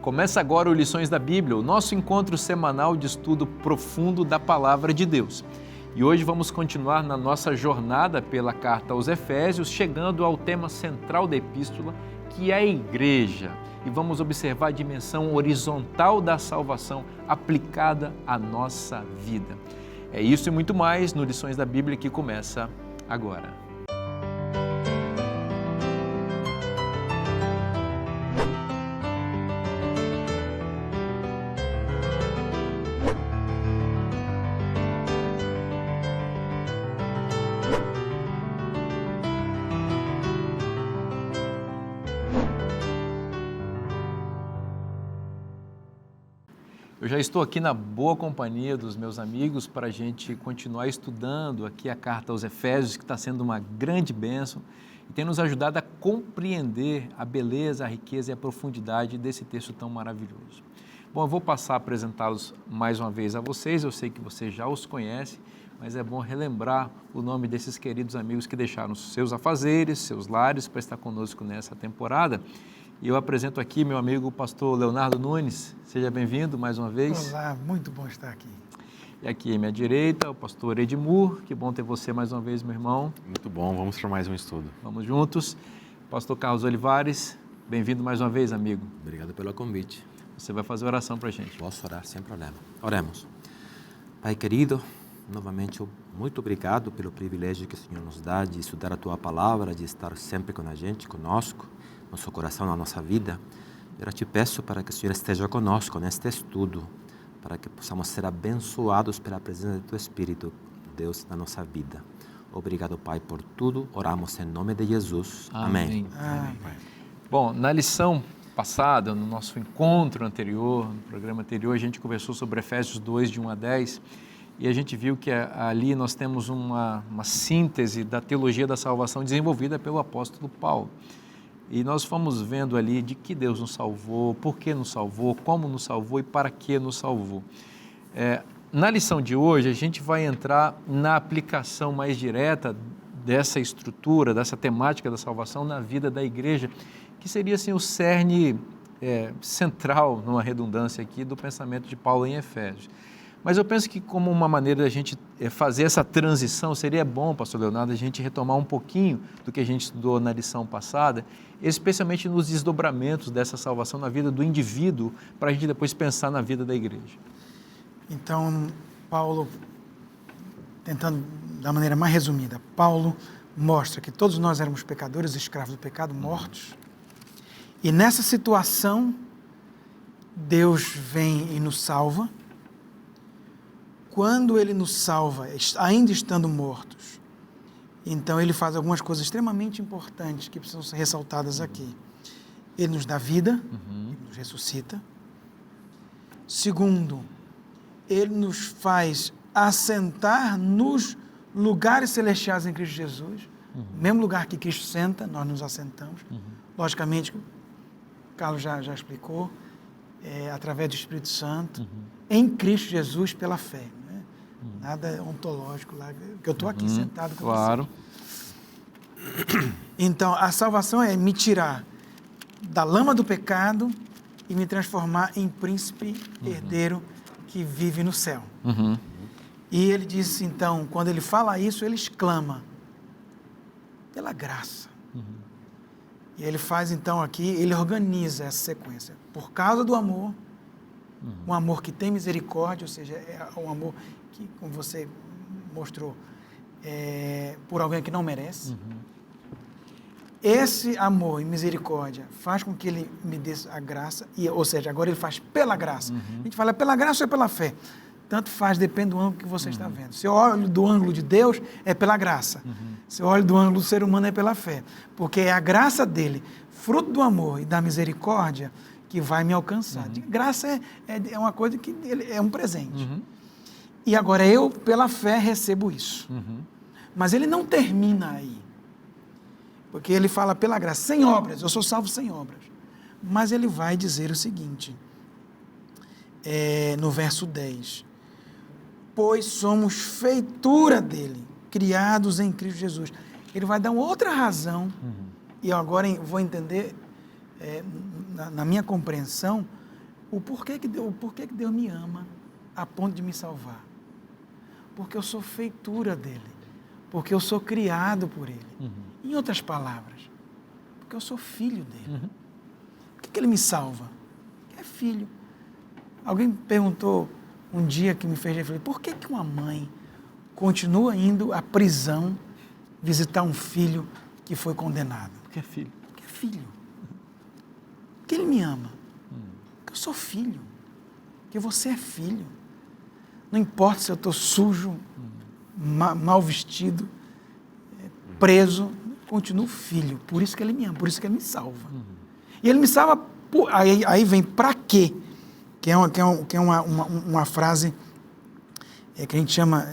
Começa agora o Lições da Bíblia, o nosso encontro semanal de estudo profundo da Palavra de Deus. E hoje vamos continuar na nossa jornada pela Carta aos Efésios, chegando ao tema central da Epístola, que é a Igreja. E vamos observar a dimensão horizontal da salvação aplicada à nossa vida. É isso e muito mais no Lições da Bíblia que começa agora. Eu já estou aqui na boa companhia dos meus amigos para a gente continuar estudando aqui a Carta aos Efésios, que está sendo uma grande bênção e tem nos ajudado a compreender a beleza, a riqueza e a profundidade desse texto tão maravilhoso. Bom, eu vou passar a apresentá-los mais uma vez a vocês, eu sei que você já os conhece, mas é bom relembrar o nome desses queridos amigos que deixaram seus afazeres, seus lares para estar conosco nessa temporada. E eu apresento aqui meu amigo o pastor Leonardo Nunes. Seja bem-vindo mais uma vez. Olá, muito bom estar aqui. E aqui à minha direita, o pastor Edmur. Que bom ter você mais uma vez, meu irmão. Muito bom, vamos para mais um estudo. Vamos juntos. Pastor Carlos Olivares, bem-vindo mais uma vez, amigo. Obrigado pelo convite. Você vai fazer oração para a gente. Posso orar sem problema. Oremos. Pai querido, novamente muito obrigado pelo privilégio que o Senhor nos dá de estudar a Tua Palavra, de estar sempre com a gente, conosco, nosso coração, na nossa vida. Eu te peço para que o Senhor esteja conosco neste estudo, para que possamos ser abençoados pela presença do Teu Espírito, Deus, na nossa vida. Obrigado, Pai, por tudo. Oramos em nome de Jesus. Amém. Amém. Bom, na lição passada, no nosso encontro anterior, no programa anterior, a gente conversou sobre Efésios 2, de 1 a 10, e a gente viu que ali nós temos uma síntese da teologia da salvação desenvolvida pelo apóstolo Paulo. E nós fomos vendo ali de que Deus nos salvou, por que nos salvou, como nos salvou e para que nos salvou. Na lição de hoje, a gente vai entrar na aplicação mais direta dessa estrutura, dessa temática da salvação na vida da igreja, que seria assim, o cerne central, numa redundância aqui, do pensamento de Paulo em Efésios. Mas eu penso que como uma maneira da gente fazer essa transição, seria bom, pastor Leonardo, a gente retomar um pouquinho do que a gente estudou na lição passada, especialmente nos desdobramentos dessa salvação na vida do indivíduo, para a gente depois pensar na vida da igreja. Então, Paulo, tentando da maneira mais resumida, Paulo mostra que todos nós éramos pecadores, escravos do pecado, mortos, e nessa situação, Deus vem e nos salva. Quando Ele nos salva, ainda estando mortos, então Ele faz algumas coisas extremamente importantes que precisam ser ressaltadas aqui. Ele nos dá vida, Ele nos ressuscita. Segundo, Ele nos faz assentar nos lugares celestiais em Cristo Jesus. No mesmo lugar que Cristo senta, nós nos assentamos. Logicamente, o Carlos já explicou, através do Espírito Santo, em Cristo Jesus pela fé. Nada ontológico lá, que eu estou aqui sentado com claro. você. Então, a salvação é me tirar da lama do pecado e me transformar em príncipe herdeiro que vive no céu. E ele diz, então, quando ele fala isso, ele exclama, pela graça. E ele faz, então, aqui, ele organiza essa sequência. Por causa do amor, um amor que tem misericórdia, ou seja, é um amor que, como você mostrou, por alguém que não merece. Esse amor e misericórdia faz com que ele me dê a graça, ou seja, agora ele faz pela graça. A gente fala pela graça ou é pela fé? Tanto faz, depende do ângulo que você está vendo. Se eu olho do ângulo de Deus, é pela graça. Se eu olho do ângulo do ser humano, é pela fé. Porque é a graça dele, fruto do amor e da misericórdia, que vai me alcançar. Graça é uma coisa que é um presente. E agora eu, pela fé, recebo isso. Mas ele não termina aí. Porque ele fala pela graça, sem obras, eu sou salvo sem obras. Mas ele vai dizer o seguinte, no verso 10, pois somos feitura dele, criados em Cristo Jesus. Ele vai dar uma outra razão, e agora vou entender, na minha compreensão, o porquê que Deus me ama a ponto de me salvar. Porque eu sou feitura dele. Porque eu sou criado por ele. Em outras palavras, porque eu sou filho dele. Por que ele me salva? Porque é filho. Alguém me perguntou um dia que me fez refletir, por que uma mãe continua indo à prisão visitar um filho que foi condenado? Porque é filho. Porque é filho. Porque ele me ama. Porque eu sou filho. Porque você é filho. Não importa se eu estou sujo, mal vestido, preso, continuo filho. Por isso que ele me ama, por isso que ele me salva. E ele me salva, aí vem para quê? Que é uma frase que a gente chama,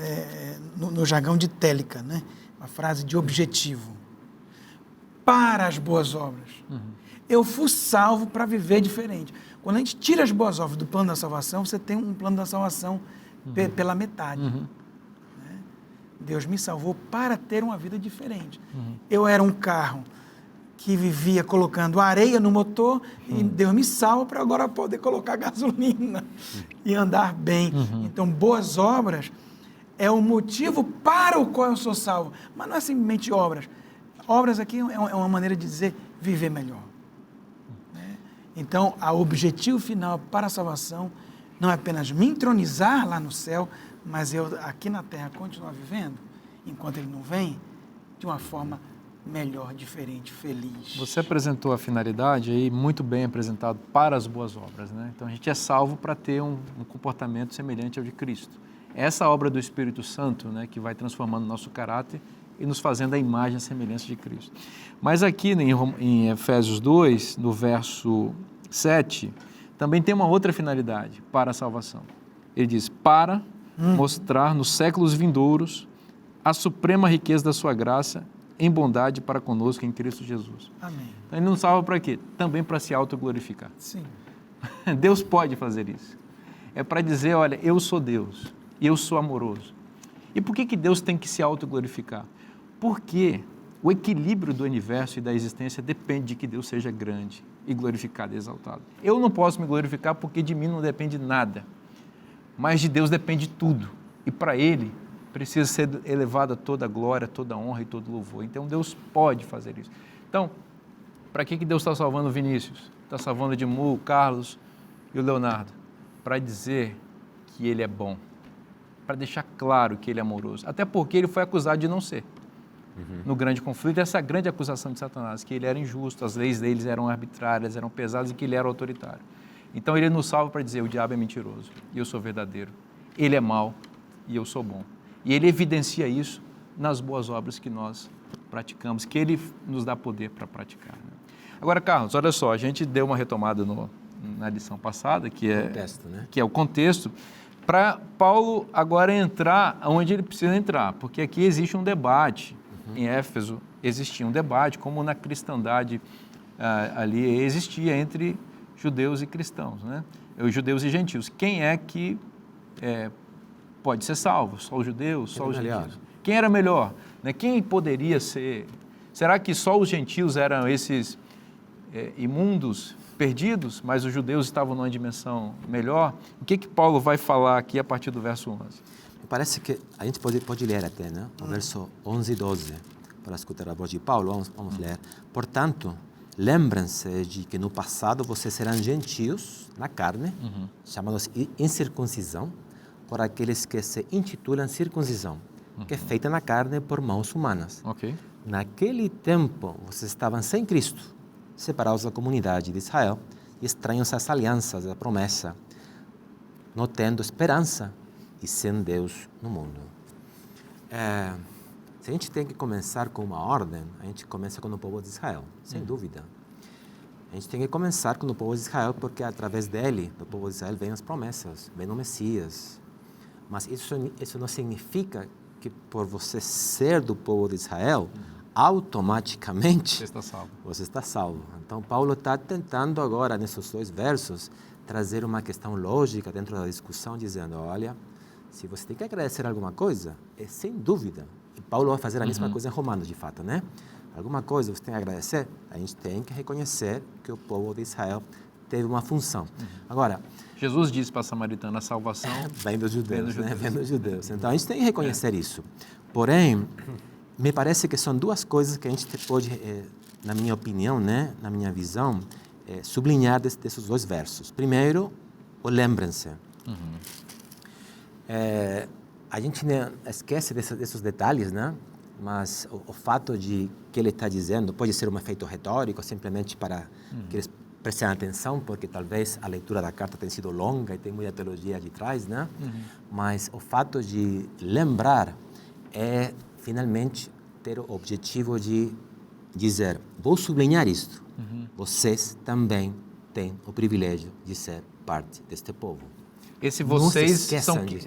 no jargão de télica, né? Uma frase de objetivo. Para as boas obras. Eu fui salvo para viver diferente. Quando a gente tira as boas obras do plano da salvação, você tem um plano da salvação pela metade. Né? Deus me salvou para ter uma vida diferente. Eu era um carro que vivia colocando areia no motor e Deus me salva para agora poder colocar gasolina e andar bem. Então, boas obras é o motivo para o qual eu sou salvo. Mas não é simplesmente obras. Obras aqui é uma maneira de dizer viver melhor. Né? Então, o objetivo final para a salvação não é apenas me entronizar lá no céu, mas eu aqui na terra continuar vivendo, enquanto ele não vem, de uma forma melhor, diferente, feliz. Você apresentou a finalidade aí, muito bem apresentado, para as boas obras, né? Então a gente é salvo para ter um comportamento semelhante ao de Cristo. Essa obra do Espírito Santo, né, que vai transformando o nosso caráter e nos fazendo a imagem e a semelhança de Cristo. Mas aqui em Efésios 2, no verso 7, também tem uma outra finalidade para a salvação. Ele diz, para mostrar nos séculos vindouros a suprema riqueza da sua graça em bondade para conosco em Cristo Jesus. Amém. Então, ele nos salva para quê? Também para se autoglorificar. Sim. Deus pode fazer isso. É para dizer, olha, eu sou Deus e eu sou amoroso. E por que Deus tem que se autoglorificar? Porque o equilíbrio do universo e da existência depende de que Deus seja grande e glorificado e exaltado. Eu não posso me glorificar porque de mim não depende nada, mas de Deus depende tudo. E para Ele precisa ser elevada toda a glória, toda a honra e todo o louvor. Então Deus pode fazer isso. Então, para que Deus está salvando o Vinícius? Está salvando o Edmu, o Carlos e o Leonardo? Para dizer que Ele é bom, para deixar claro que Ele é amoroso. Até porque Ele foi acusado de não ser. No grande conflito, essa grande acusação de Satanás, que Ele era injusto, as leis deles eram arbitrárias, eram pesadas e que Ele era autoritário. Então Ele nos salva para dizer, o diabo é mentiroso e eu sou verdadeiro. Ele é mau e eu sou bom. E Ele evidencia isso nas boas obras que nós praticamos, que Ele nos dá poder para praticar. Né? Agora, Carlos, olha só, a gente deu uma retomada na lição passada, que é o contexto, para Paulo agora entrar onde ele precisa entrar, porque aqui existe um debate. Em Éfeso existia um debate, como na cristandade ali existia entre judeus e cristãos, né? Os judeus e gentios. Quem é que pode ser salvo? Só os judeus, só os gentios? Quem era melhor? Né? Quem poderia ser? Será que só os gentios eram esses imundos, perdidos, mas os judeus estavam numa dimensão melhor? O que Paulo vai falar aqui a partir do verso 11? Parece que a gente pode ler até, né? O verso 11 e 12, para escutar a voz de Paulo. Vamos ler. Portanto, lembrem-se de que no passado vocês eram gentios na carne, chamados incircuncisão, por aqueles que se intitulam circuncisão, que é feita na carne por mãos humanas. Naquele tempo, vocês estavam sem Cristo, separados da comunidade de Israel e estranhos às alianças da promessa, não tendo esperança e sem Deus no mundo. Se a gente tem que começar com uma ordem, a gente começa com o povo de Israel, sem dúvida. A gente tem que começar com o povo de Israel, porque através dele, do povo de Israel, vêm as promessas, vem o Messias. Mas isso não significa que por você ser do povo de Israel, automaticamente você está salvo. Então, Paulo está tentando agora, nesses dois versos, trazer uma questão lógica dentro da discussão, dizendo, olha, se você tem que agradecer alguma coisa, é sem dúvida. E Paulo vai fazer a mesma coisa em Romanos, de fato, né? Alguma coisa você tem que agradecer, a gente tem que reconhecer que o povo de Israel teve uma função. Agora, Jesus disse para a samaritana, a salvação vem dos judeus, vem dos né? judeus. Vem dos judeus. Então, a gente tem que reconhecer isso. Porém, me parece que são duas coisas que a gente pode, na minha opinião, né? Na minha visão, sublinhar desses dois versos. Primeiro, o lembrem-se. A gente esquece desses detalhes, né? Mas o fato de que ele está dizendo pode ser um efeito retórico, simplesmente para que eles prestem atenção, porque talvez a leitura da carta tenha sido longa e tem muita teologia de trás, né? Mas o fato de lembrar é, finalmente, ter o objetivo de dizer, vou sublinhar isto, vocês também têm o privilégio de ser parte deste povo. Esse vocês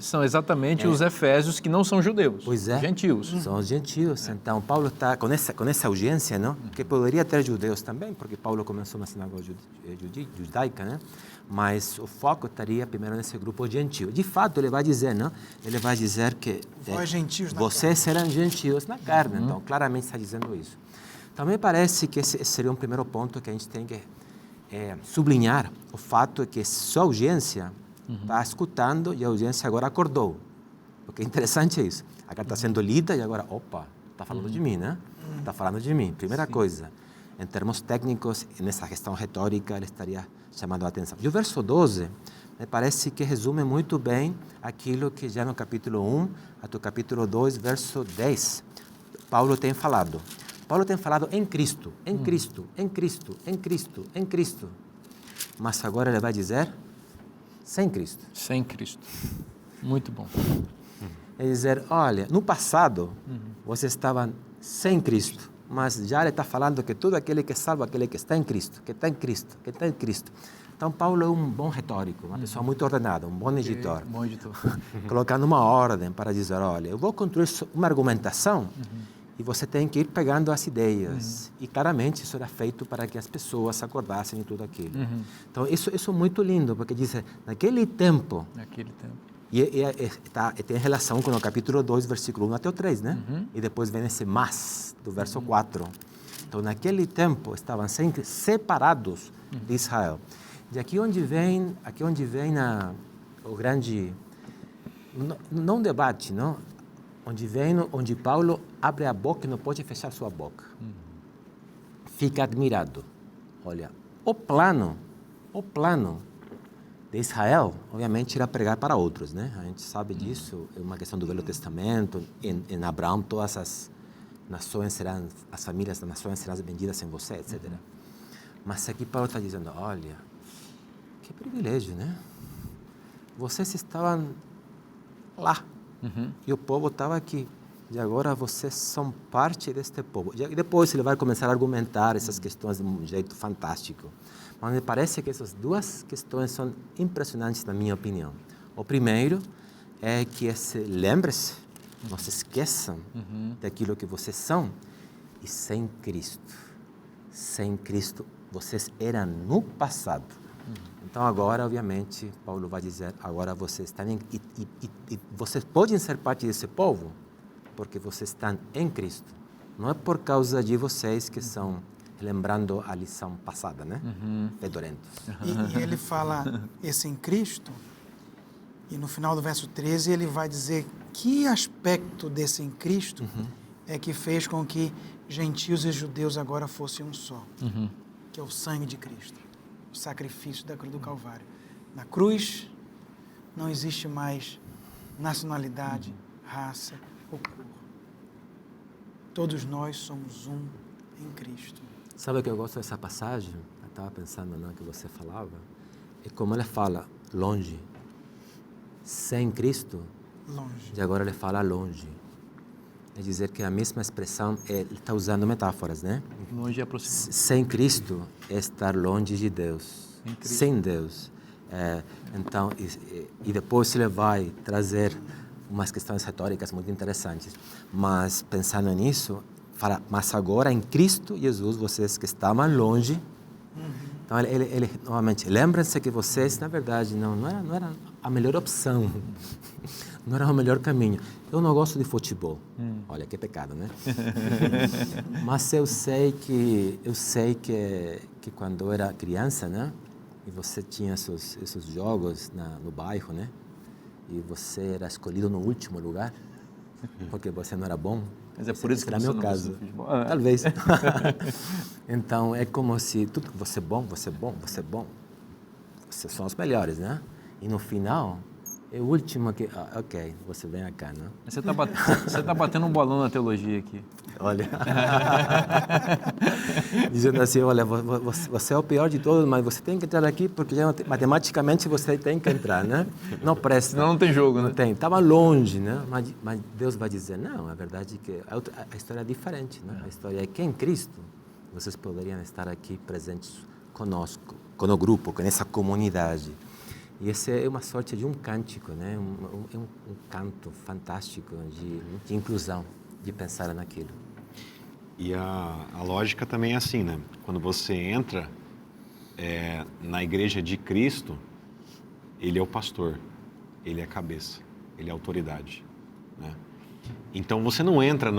são exatamente os efésios que não são judeus, pois é, gentios. São os gentios. Então, Paulo está com essa urgência, não? Que poderia ter judeus também, porque Paulo começou na sinagoga judaica, né? Mas o foco estaria primeiro nesse grupo gentio. De fato, ele vai dizer, não? Ele vai dizer que vocês serão gentios na carne. Então, claramente está dizendo isso. Então, me parece que esse seria um primeiro ponto que a gente tem que sublinhar, o fato de que sua urgência está escutando e a audiência agora acordou. Porque é interessante isso. A carta está sendo lida e agora, opa, está falando de mim, né? Está falando de mim. Primeira coisa, em termos técnicos, nessa questão retórica, ele estaria chamando a atenção. E o verso 12, me parece que resume muito bem aquilo que já no capítulo 1 até o capítulo 2, verso 10, Paulo tem falado. Paulo tem falado em Cristo, em Cristo, em Cristo, em Cristo, em Cristo. Mas agora ele vai dizer sem Cristo. Sem Cristo. Muito bom. É dizer, olha, no passado, vocês estavam sem Cristo, mas já ele está falando que todo aquele que é salvo, aquele que está em Cristo, que está em Cristo, que está em Cristo. Então, Paulo é um bom retórico, uma pessoa muito ordenada, um bom editor. Bom editor. Colocando uma ordem para dizer, olha, eu vou construir uma argumentação e você tem que ir pegando as ideias. E claramente isso era feito para que as pessoas acordassem e tudo aquilo. Então, isso é muito lindo, porque diz, naquele tempo... E tem relação com o capítulo 2, versículo 1 até o 3, né? E depois vem esse mas, do verso 4. Então, naquele tempo, estavam sempre separados de Israel. E aqui onde vem o grande... Não debate, não? Onde Paulo abre a boca e não pode fechar sua boca. Fica admirado. Olha, o plano de Israel, obviamente, era pregar para outros, né? A gente sabe disso, é uma questão do Velho Testamento. Em Abraão, todas as famílias das nações serão vendidas em você, etc. Mas aqui Paulo está dizendo, olha, que privilégio, né? Vocês estavam lá. E o povo estava aqui. E agora vocês são parte deste povo. E depois ele vai começar a argumentar essas questões de um jeito fantástico. Mas me parece que essas duas questões são impressionantes, na minha opinião. O primeiro é que lembre-se, não se esqueçam daquilo que vocês são. E sem Cristo, vocês eram no passado. Então agora, obviamente, Paulo vai dizer, agora vocês estão e vocês podem ser parte desse povo, porque vocês estão em Cristo. Não é por causa de vocês que são, lembrando a lição passada, né? Fedorentos. E ele fala esse em Cristo, e no final do verso 13 ele vai dizer que aspecto desse em Cristo é que fez com que gentios e judeus agora fossem um só, que é o sangue de Cristo, o sacrifício da cruz do Calvário. Na cruz não existe mais nacionalidade, raça ou cor. Todos nós somos um em Cristo. Sabe o que eu gosto dessa passagem? Eu estava pensando no que você falava. É como ele fala, longe. Sem Cristo, longe. E agora ele fala longe. É dizer que a mesma expressão, ele está usando metáforas, né? Longe e aproximado. Sem Cristo é estar longe de Deus. Sem Deus. Então, e depois ele vai trazer umas questões retóricas muito interessantes. Mas, pensando nisso, fala, mas agora em Cristo Jesus, vocês que estavam longe. Então, ele novamente, lembrem-se que vocês, na verdade, não era a melhor opção. Não era o melhor caminho. Eu não gosto de futebol. Olha, que pecado, né? Mas eu sei que quando eu era criança, né? e você tinha esses jogos no bairro, né? E você era escolhido no último lugar, porque você não era bom. Mas é por isso que era você meu não caso. gosta de futebol. Talvez. Então, é como se tudo que você é bom, vocês são os melhores, né? E no final, é o último que... ok, você vem cá, né? Você está batendo um bolão na teologia aqui. Olha. Dizendo assim, olha, você é o pior de todos, mas você tem que entrar aqui porque matematicamente você tem que entrar, né? Não presta. Senão não tem jogo, não né? Tem. Estava longe, né? Mas Deus vai dizer, não, a verdade é que a história é diferente, né? A história é que em Cristo vocês poderiam estar aqui presentes conosco, com o grupo, com essa comunidade. E essa é uma sorte de um cântico, né? Um canto fantástico de inclusão, de pensar naquilo. E a lógica também é assim, né? Quando você entra na igreja de Cristo, ele é o pastor, ele é a cabeça, ele é a autoridade, né? Então você não entra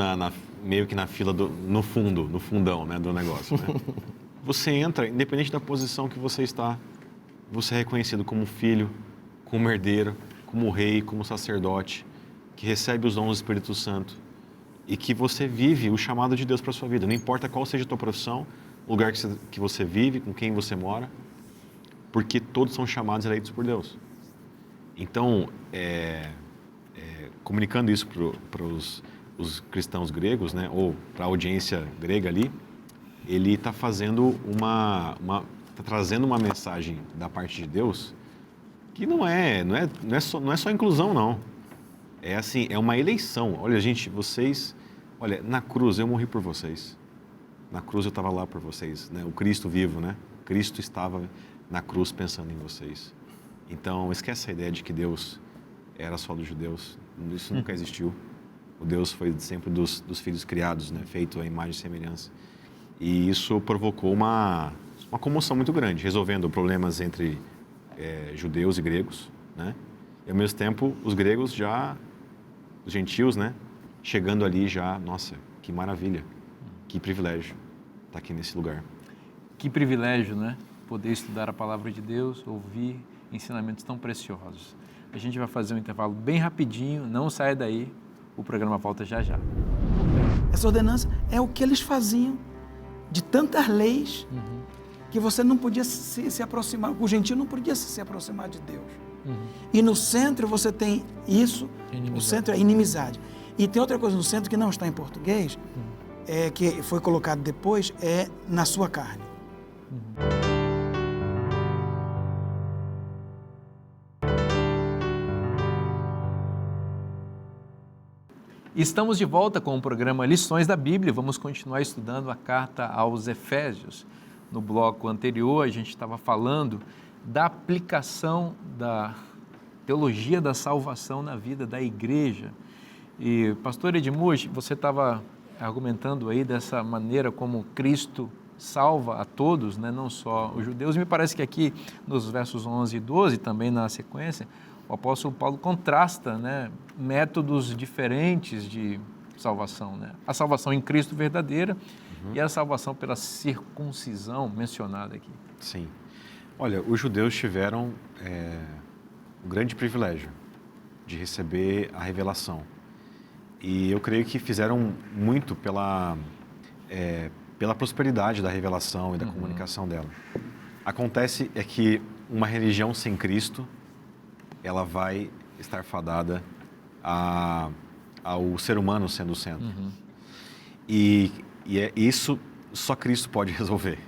meio que na fila no fundão, né, do negócio, né? Você entra, independente da posição que você está, você é reconhecido como filho, como herdeiro, como rei, como sacerdote, que recebe os dons do Espírito Santo e que você vive o chamado de Deus para a sua vida. Não importa qual seja a tua profissão, o lugar que você vive, com quem você mora, porque todos são chamados e eleitos por Deus. Então, comunicando isso para os cristãos gregos, né, ou para a audiência grega ali, ele está fazendo está trazendo uma mensagem da parte de Deus que não é só inclusão, não. É assim, é uma eleição. Olha, gente, olha, na cruz eu morri por vocês. Na cruz eu estava lá por vocês, né? O Cristo vivo, né? Cristo estava na cruz pensando em vocês. Então, esquece a ideia de que Deus era só dos judeus. Isso nunca existiu. O Deus foi sempre dos filhos criados, né? Feito à imagem e semelhança. E isso provocou uma comoção muito grande, resolvendo problemas entre judeus e gregos, né? E ao mesmo tempo, os gregos os gentios, né? Chegando ali já, nossa, que maravilha, que privilégio estar aqui nesse lugar. Que privilégio, né? Poder estudar a palavra de Deus, ouvir ensinamentos tão preciosos. A gente vai fazer um intervalo bem rapidinho, não saia daí, o programa volta já já. Essa ordenança é o que eles faziam de tantas leis que você não podia se aproximar, o gentio não podia se aproximar de Deus. E no centro você tem isso, o centro é inimizade. E tem outra coisa no centro que não está em português, que foi colocado depois, é na sua carne. Estamos de volta com o programa Lições da Bíblia. Vamos continuar estudando a carta aos Efésios. No bloco anterior, a gente estava falando da aplicação da teologia da salvação na vida da igreja. E, pastor Edmuth, você estava argumentando aí dessa maneira como Cristo salva a todos, né? Não só os judeus. Me parece que aqui nos versos 11 e 12, também na sequência, o apóstolo Paulo contrasta, né, métodos diferentes de salvação, né? A salvação em Cristo verdadeira e a salvação pela circuncisão mencionada aqui. Sim. Olha, os judeus tiveram o grande privilégio de receber a revelação. E eu creio que fizeram muito pela prosperidade da revelação e da comunicação dela. Acontece que uma religião sem Cristo, ela vai estar fadada ao ser humano sendo o centro. E isso só Cristo pode resolver.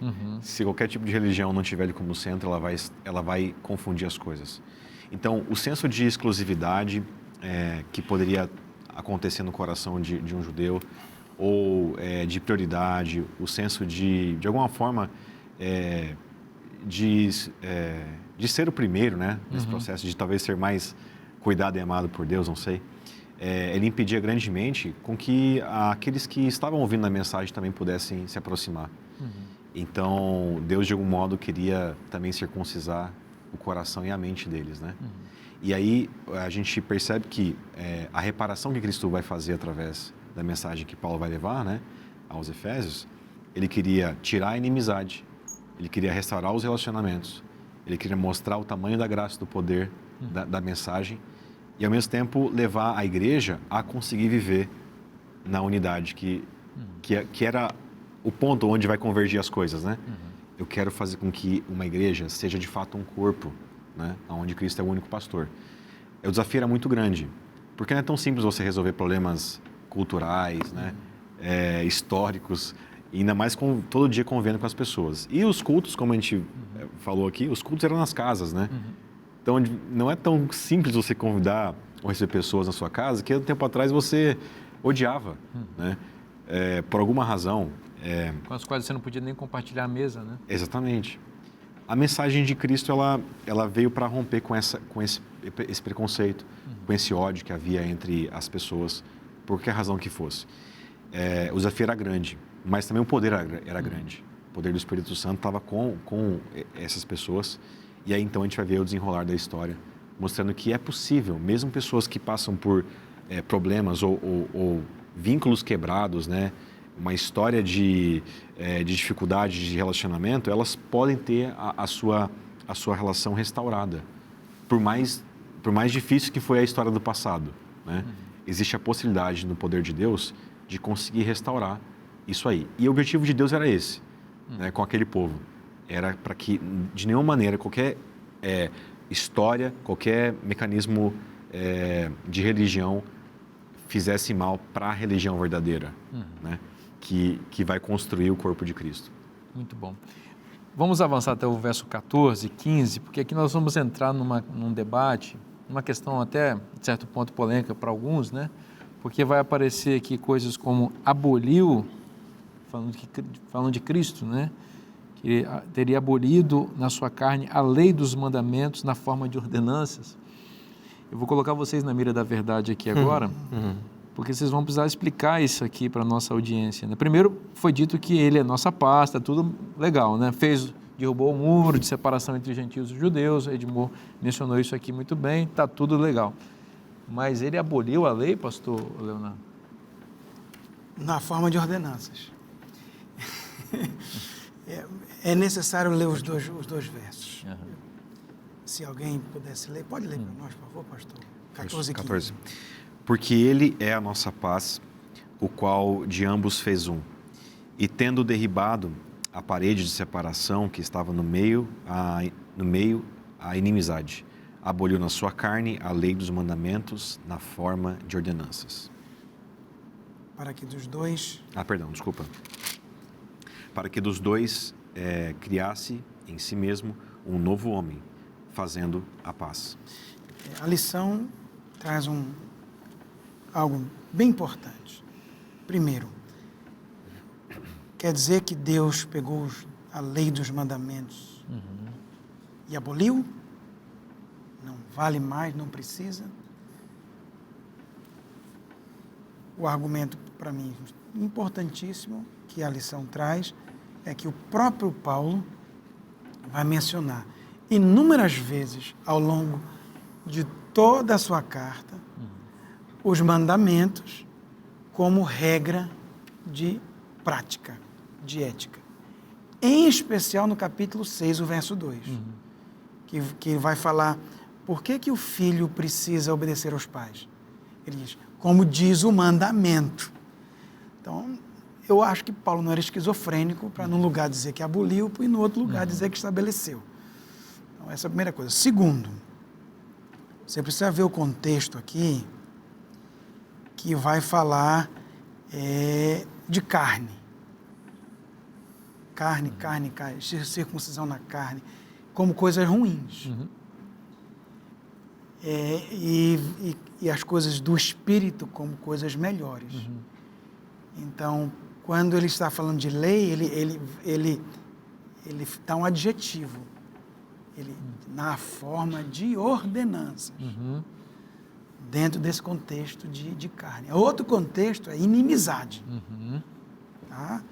Se qualquer tipo de religião não tiver ele como centro, ela vai confundir as coisas. Então, o senso de exclusividade que poderia acontecer no coração de um judeu, ou de prioridade, o senso de alguma forma, de ser o primeiro, né, nesse processo, de talvez ser mais cuidado e amado por Deus, não sei, ele impedia grandemente com que aqueles que estavam ouvindo a mensagem também pudessem se aproximar. Então, Deus, de algum modo, queria também circuncisar o coração e a mente deles, né? E aí, a gente percebe que a reparação que Cristo vai fazer através da mensagem que Paulo vai levar, né, aos Efésios, ele queria tirar a inimizade, ele queria restaurar os relacionamentos, Ele queria mostrar o tamanho da graça e do poder da mensagem e, ao mesmo tempo, levar a igreja a conseguir viver na unidade, que era o ponto onde vai convergir as coisas, né? Eu quero fazer com que uma igreja seja, de fato, um corpo, né? Onde Cristo é o único pastor. O desafio era muito grande, porque não é tão simples você resolver problemas culturais, né? Históricos, e ainda mais todo dia convivendo com as pessoas. E os cultos, como a gente falou aqui, os cultos eram nas casas, né? Então, não é tão simples você convidar ou receber pessoas na sua casa, que há um tempo atrás você odiava, né? Por alguma razão. Com as quais você não podia nem compartilhar a mesa, né? Exatamente. A mensagem de Cristo, ela veio para romper com esse preconceito, com esse ódio que havia entre as pessoas, por qualquer razão que fosse. O desafio era grande, mas também o poder era grande. O poder do Espírito Santo estava com essas pessoas. E aí, então, a gente vai ver o desenrolar da história, mostrando que é possível, mesmo pessoas que passam por problemas ou vínculos quebrados, né? Uma história de dificuldade de relacionamento, elas podem ter a sua relação restaurada. Por mais difícil que foi a história do passado, né? Existe a possibilidade, no poder de Deus, de conseguir restaurar isso aí. E o objetivo de Deus era esse, né, com aquele povo. Era para que, de nenhuma maneira, qualquer história, qualquer mecanismo de religião fizesse mal para a religião verdadeira, né, que vai construir o corpo de Cristo. Muito bom. Vamos avançar até o verso 14, 15, porque aqui nós vamos entrar num debate, uma questão até, de certo ponto, polêmica para alguns, né? Porque vai aparecer aqui coisas como aboliu, falando de Cristo, né? Que teria abolido na sua carne a lei dos mandamentos na forma de ordenanças. Eu vou colocar vocês na mira da verdade aqui agora, porque vocês vão precisar explicar isso aqui para a nossa audiência, né? Primeiro, foi dito que ele é nossa paz, está tudo legal, né? Derrubou o muro de separação entre gentios e judeus, Edmur mencionou isso aqui muito bem, está tudo legal. Mas ele aboliu a lei, pastor Leonardo? Na forma de ordenanças. É necessário ler os dois versos. Se alguém pudesse ler, pode ler para nós, por favor, pastor? 14. Porque ele é a nossa paz, o qual de ambos fez um. E tendo derribado a parede de separação que estava no meio a inimizade, aboliu na sua carne a lei dos mandamentos na forma de ordenanças. Para que dos dois... Para que dos dois criasse em si mesmo um novo homem, fazendo a paz. A lição traz algo bem importante. Primeiro, quer dizer que Deus pegou a lei dos mandamentos e aboliu? Não vale mais, não precisa? O argumento, para mim, importantíssimo que a lição traz é que o próprio Paulo vai mencionar inúmeras vezes ao longo de toda a sua carta os mandamentos como regra de prática, de ética. Em especial no capítulo 6, o verso 2, que vai falar por que o filho precisa obedecer aos pais. Ele diz, como diz o mandamento. Então, eu acho que Paulo não era esquizofrênico para num lugar dizer que aboliu e no outro lugar dizer que estabeleceu. Então, essa é a primeira coisa. Segundo, você precisa ver o contexto aqui que vai falar de carne. Carne, circuncisão na carne, como coisas ruins. E as coisas do espírito como coisas melhores. Então, quando ele está falando de lei, ele dá um adjetivo. Na forma de ordenanças. Dentro desse contexto de carne. Outro contexto é inimizade. Tá?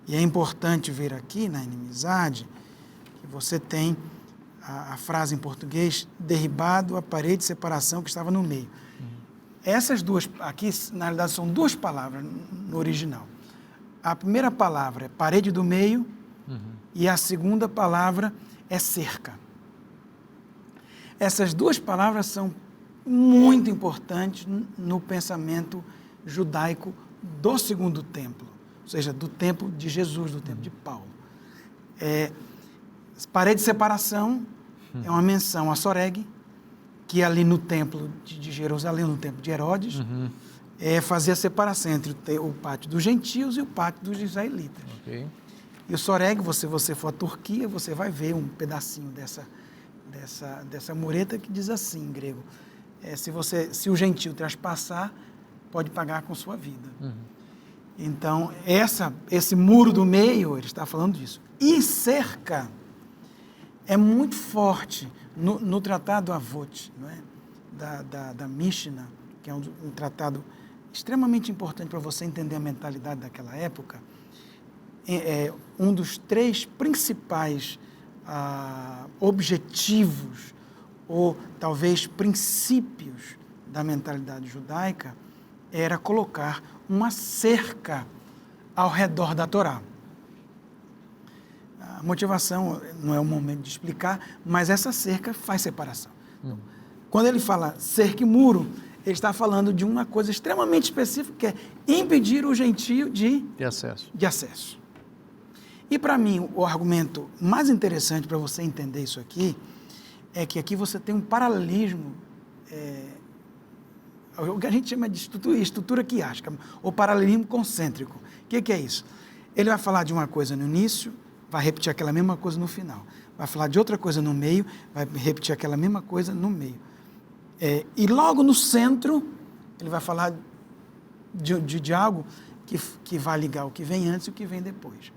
E é importante ver aqui na inimizade que você tem a frase em português, derribado a parede de separação que estava no meio. Essas duas, aqui na realidade são duas palavras no original. A primeira palavra é parede do meio e a segunda palavra é cerca. Essas duas palavras são muito importantes no pensamento judaico do segundo templo, ou seja, do tempo de Jesus, do tempo de Paulo. Parede de separação é uma menção a Soreg, que ali no templo de Jerusalém, no templo de Herodes, fazia a separação entre o pátio dos gentios e o pátio dos israelitas. Ok. E o Soreg, se você for à Turquia, você vai ver um pedacinho dessa mureta que diz assim em grego: se o gentio traspassar, pode pagar com sua vida. Então, esse muro do meio, ele está falando disso. E cerca é muito forte no tratado Avot, não é? da Mishnah, que é um tratado extremamente importante para você entender a mentalidade daquela época. Um dos 3 principais objetivos ou talvez princípios da mentalidade judaica era colocar uma cerca ao redor da Torá. A motivação não é o momento de explicar, mas essa cerca faz separação. Quando ele fala cerca e muro, ele está falando de uma coisa extremamente específica, que é impedir o gentio de acesso. E para mim, o argumento mais interessante para você entender isso aqui, é que aqui você tem um paralelismo, o que a gente chama de estrutura quiástica, ou paralelismo concêntrico. O que é isso? Ele vai falar de uma coisa no início, vai repetir aquela mesma coisa no final. Vai falar de outra coisa no meio, vai repetir aquela mesma coisa no meio. E logo no centro, ele vai falar de algo que vai ligar o que vem antes e o que vem depois.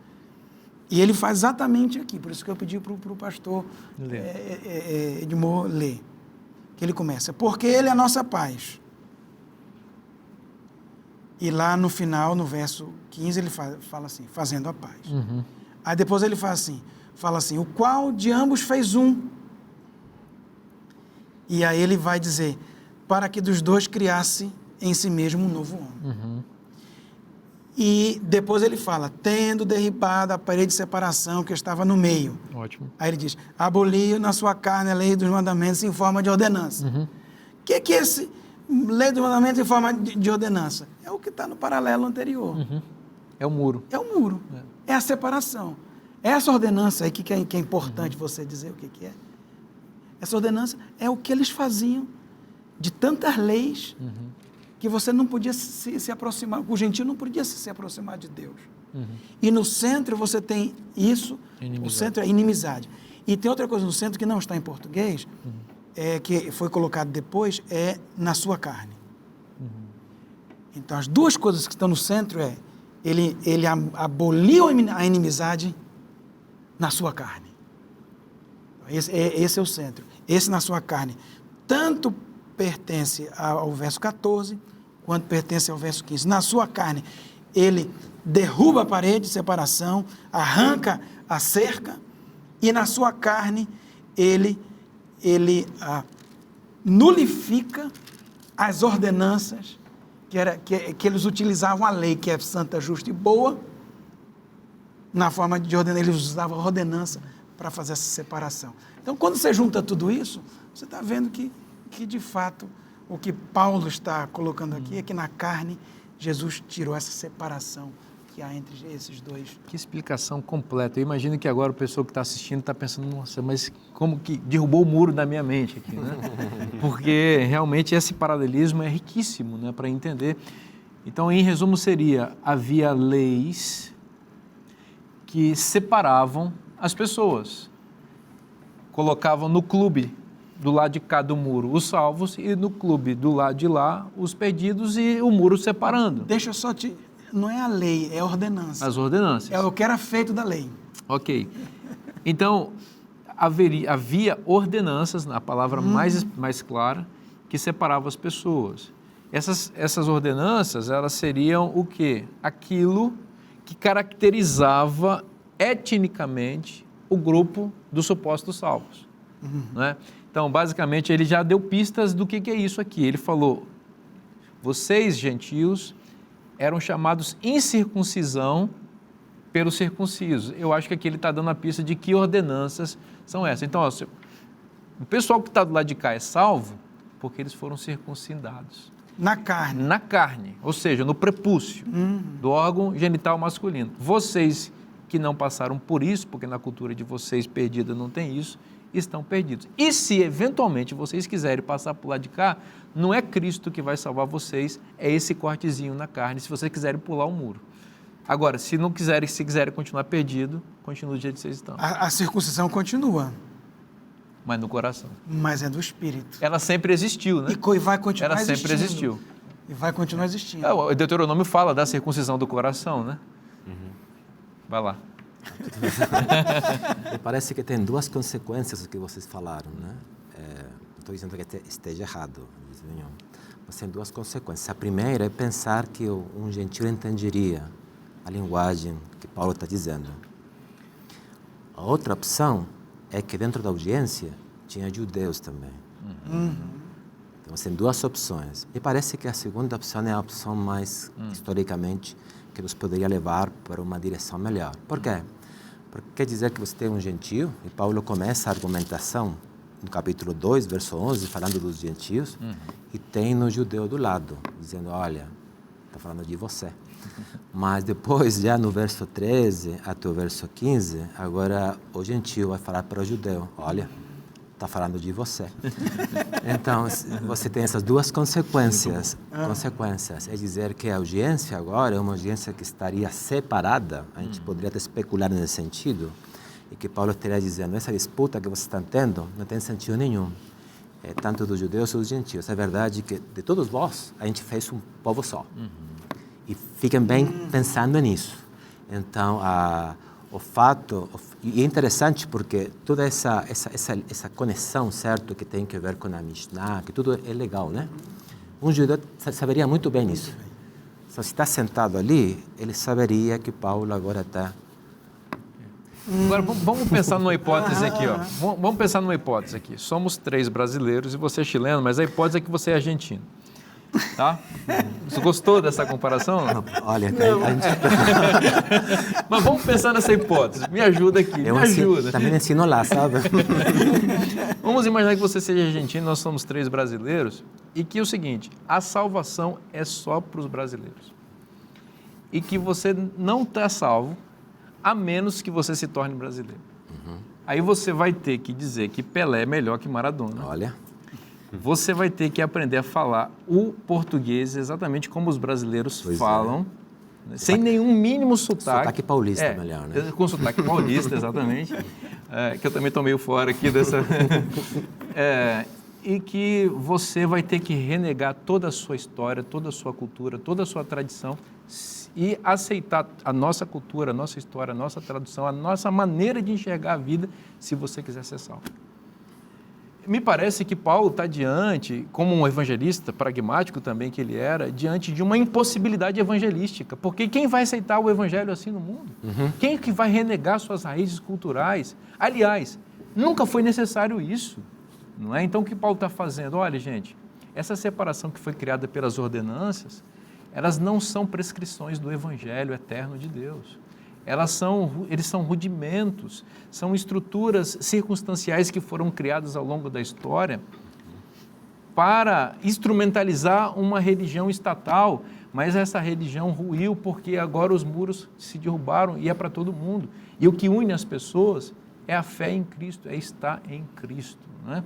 E ele faz exatamente aqui, por isso que eu pedi para o pastor Edmor ler. Que ele começa: porque ele é a nossa paz. E lá no final, no verso 15, ele fala assim: fazendo a paz. Aí depois ele fala assim: o qual de ambos fez um. E aí ele vai dizer: para que dos dois criasse em si mesmo um novo homem. E depois ele fala: tendo derribado a parede de separação que estava no meio. Ótimo. Aí ele diz: aboliu na sua carne a lei dos mandamentos em forma de ordenança. O que é esse lei dos mandamentos em forma de ordenança? É o que está no paralelo anterior. É o muro. É o muro. É a separação. Essa ordenança aí que é importante você dizer o que é. Essa ordenança é o que eles faziam de tantas leis que você não podia se aproximar, o gentio não podia se aproximar de Deus. E no centro você tem isso, o centro é inimizade. E tem outra coisa no centro que não está em português, que foi colocado depois, é na sua carne. Então as duas coisas que estão no centro ele aboliu a inimizade na sua carne. Esse é o centro. Esse na sua carne. Tanto pertence ao verso 14, quanto pertence ao verso 15. Na sua carne, ele derruba a parede de separação, arranca a cerca, e na sua carne, ele nulifica as ordenanças que eles utilizavam a lei, que é santa, justa e boa. Na forma de ordenança, eles usavam a ordenança para fazer essa separação. Então, quando você junta tudo isso, você está vendo que de fato, o que Paulo está colocando aqui é que na carne, Jesus tirou essa separação que há entre esses dois. Que explicação completa. Eu imagino que agora o pessoal que está assistindo está pensando: nossa, mas como que derrubou o muro da minha mente aqui, né? Porque realmente esse paralelismo é riquíssimo, né, para entender. Então, em resumo, havia leis que separavam as pessoas, colocavam no clube do lado de cá do muro os salvos e no clube do lado de lá os perdidos, e o muro separando. Deixa eu só não é a lei, é a ordenança. As ordenanças. É o que era feito da lei. Ok. Então, havia ordenanças, a palavra mais clara, que separavam as pessoas. Essas ordenanças, elas seriam o quê? Aquilo que caracterizava etnicamente o grupo dos supostos salvos. Né? Então, basicamente, ele já deu pistas do que é isso aqui. Ele falou: vocês, gentios, eram chamados incircuncisão pelos circuncisos. Eu acho que aqui ele está dando a pista de que ordenanças são essas. Então, O pessoal que está do lado de cá é salvo porque eles foram circuncidados. Na carne. Na carne, ou seja, no prepúcio do órgão genital masculino. Vocês que não passaram por isso, porque na cultura de vocês perdida não tem isso, estão perdidos. E se eventualmente vocês quiserem passar por lá de cá, não é Cristo que vai salvar vocês, é esse cortezinho na carne, se vocês quiserem pular o muro. Agora, se quiserem continuar perdido, continua do jeito que vocês estão. A circuncisão continua, Mas no coração. mas é do espírito. Ela sempre existiu, né? E vai continuar Ela existindo. sempre existiu. E vai continuar existindo. O Deuteronômio fala da circuncisão do coração, né? Vai lá. Me parece que tem duas consequências do que vocês falaram, né? Não estou dizendo que esteja errado, mas tem duas consequências. A primeira é pensar que um gentil entenderia a linguagem que Paulo está dizendo. A outra opção é que dentro da audiência tinha judeus também. Então, tem duas opções. Me parece que a segunda opção é a opção mais, historicamente, que nos poderia levar para uma direção melhor. Por quê? Porque quer dizer que você tem um gentio, e Paulo começa a argumentação no capítulo 2, verso 11, falando dos gentios, e tem no judeu do lado, dizendo, olha, está falando de você. Mas depois, já no verso 13 até o verso 15, agora o gentio vai falar para o judeu, olha, está falando de você. Então, você tem essas duas consequências. É dizer que a audiência agora é uma audiência que estaria separada, a gente poderia até especular nesse sentido, e que Paulo estaria dizendo, essa disputa que vocês estão tendo não tem sentido nenhum. Tanto dos judeus como dos gentios. É verdade que de todos vós, a gente fez um povo só. E fiquem bem pensando nisso. Então, o fato, e é interessante porque toda essa conexão, certo, que tem que ver com a Mishnah, que tudo é legal, né? Um judeu saberia muito bem isso. Se você está sentado ali, ele saberia que Paulo agora está... Agora, vamos pensar numa hipótese aqui, ó. Vamos pensar numa hipótese aqui. Somos 3 brasileiros e você é chileno, mas a hipótese é que você é argentino. Tá? Você gostou dessa comparação? Não, olha, a gente... Mas vamos pensar nessa hipótese. Me ajuda aqui, me ajuda. Também ensino lá, sabe? Vamos imaginar que você seja argentino, nós somos 3 brasileiros, e que é o seguinte, a salvação é só para os brasileiros. E que você não está salvo, a menos que você se torne brasileiro. Aí você vai ter que dizer que Pelé é melhor que Maradona. Olha... Você vai ter que aprender a falar o português exatamente como os brasileiros falam, né? Sem nenhum mínimo sotaque. Sotaque paulista, melhor, né? Com sotaque paulista, exatamente. Que eu também estou meio fora aqui dessa... e que você vai ter que renegar toda a sua história, toda a sua cultura, toda a sua tradição e aceitar a nossa cultura, a nossa história, a nossa tradução, a nossa maneira de enxergar a vida, se você quiser ser salvo. Me parece que Paulo está diante, como um evangelista pragmático também que ele era, diante de uma impossibilidade evangelística, porque quem vai aceitar o evangelho assim no mundo? Quem é que vai renegar suas raízes culturais? Aliás, nunca foi necessário isso, não é? Então, o que Paulo está fazendo? Olha, gente, essa separação que foi criada pelas ordenanças, elas não são prescrições do evangelho eterno de Deus. Eles são rudimentos, são estruturas circunstanciais que foram criadas ao longo da história para instrumentalizar uma religião estatal, mas essa religião ruiu porque agora os muros se derrubaram e é para todo mundo. E o que une as pessoas é a fé em Cristo, é estar em Cristo, né?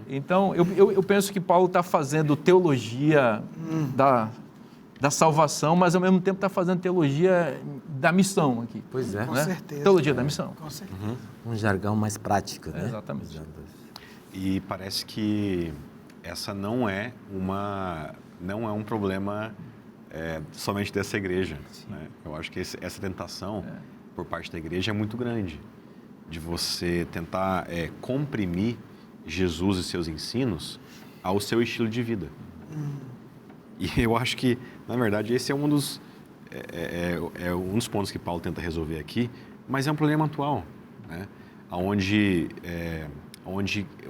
Então, eu penso que Paulo está fazendo teologia da salvação, mas ao mesmo tempo está fazendo teologia da missão aqui. Pois é. Com certeza. Teologia da missão. Com certeza. Um jargão mais prático, né? Exatamente. E parece que essa não é um problema somente dessa igreja, né? Eu acho que essa tentação por parte da igreja é muito grande, de você tentar comprimir Jesus e seus ensinos ao seu estilo de vida. E eu acho que, na verdade, esse é um dos pontos que Paulo tenta resolver aqui, mas é um problema atual, né? Onde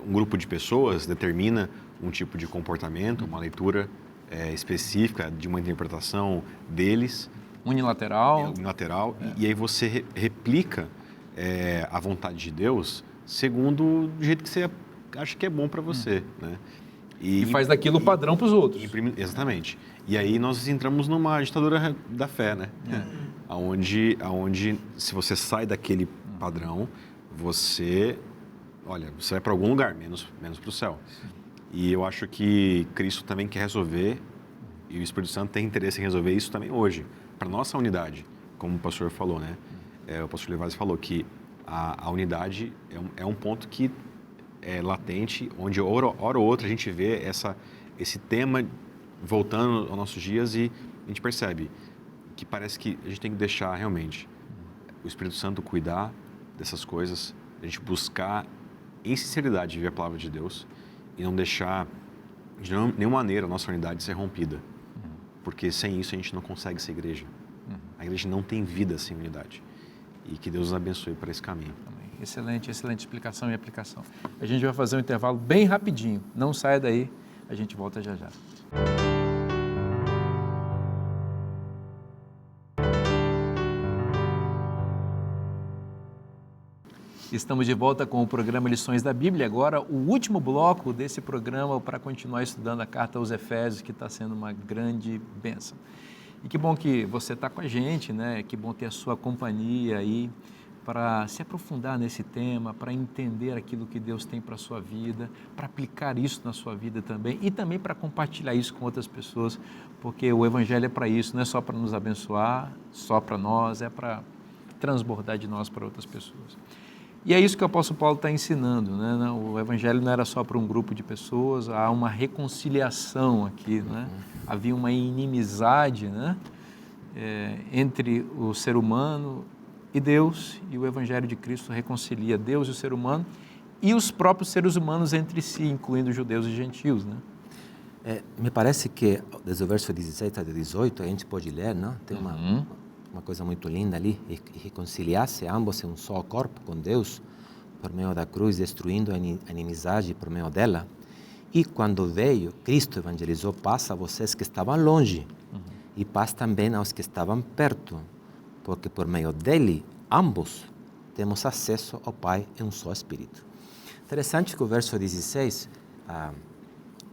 um grupo de pessoas determina um tipo de comportamento, uma leitura específica de uma interpretação deles. Unilateral. E aí você replica a vontade de Deus segundo o jeito que você acha que é bom para você, né? E faz daquilo padrão para os outros. Exatamente. E aí nós entramos numa ditadura da fé, né? Aonde se você sai daquele padrão, você vai para algum lugar, menos para o céu. E eu acho que Cristo também quer resolver, e o Espírito Santo tem interesse em resolver isso também hoje, para nossa unidade, como o pastor falou, né? O pastor Levares falou que a unidade é um ponto que é latente, onde hora ou outra a gente vê esse tema voltando aos nossos dias e a gente percebe que parece que a gente tem que deixar realmente o Espírito Santo cuidar dessas coisas, a gente buscar em sinceridade viver a palavra de Deus e não deixar de nenhuma maneira a nossa unidade ser rompida, porque sem isso a gente não consegue ser igreja. A igreja não tem vida sem unidade. E que Deus nos abençoe para esse caminho. Amém. Excelente explicação e aplicação. A gente vai fazer um intervalo bem rapidinho. Não saia daí, a gente volta já já. Estamos de volta com o programa Lições da Bíblia. Agora, o último bloco desse programa para continuar estudando a carta aos Efésios, que está sendo uma grande bênção. E que bom que você está com a gente, né? Que bom ter a sua companhia aí para se aprofundar nesse tema, para entender aquilo que Deus tem para a sua vida, para aplicar isso na sua vida também e também para compartilhar isso com outras pessoas, porque o Evangelho é para isso, não é só para nos abençoar, só para nós, é para transbordar de nós para outras pessoas. E é isso que o apóstolo Paulo está ensinando, né? O Evangelho não era só para um grupo de pessoas, há uma reconciliação aqui, né? Havia uma inimizade, né? Entre o ser humano e Deus, e o Evangelho de Cristo reconcilia Deus e o ser humano e os próprios seres humanos entre si, incluindo judeus e gentios, né? Me parece que desde o verso 17 a 18 a gente pode ler, não? Tem uma coisa muito linda ali, e reconciliar-se ambos em um só corpo com Deus por meio da cruz, destruindo a inimizade por meio dela. E quando veio, Cristo evangelizou paz a vocês que estavam longe e paz também aos que estavam perto, porque por meio dele, ambos temos acesso ao Pai em um só Espírito. Interessante que o verso 16,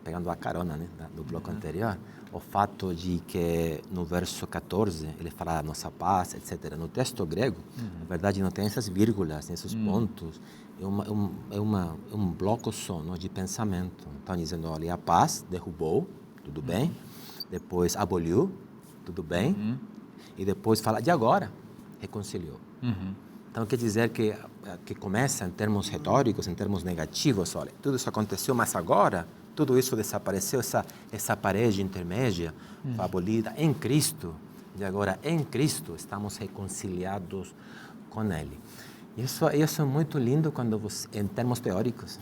pegando a carona, né, do bloco anterior, o fato de que no verso 14 ele fala da nossa paz, etc. No texto grego, na verdade, não tem essas vírgulas, esses pontos. É um bloco só, não, de pensamento. Então, dizendo, olha, a paz derrubou, tudo bem. Depois aboliu, tudo bem. E depois fala de agora, reconciliou. Então, quer dizer que começa em termos retóricos, em termos negativos, olha, tudo isso aconteceu, mas agora tudo isso desapareceu, essa parede intermédia foi abolida em Cristo, e agora em Cristo estamos reconciliados com Ele. Isso é muito lindo quando você, em termos teóricos,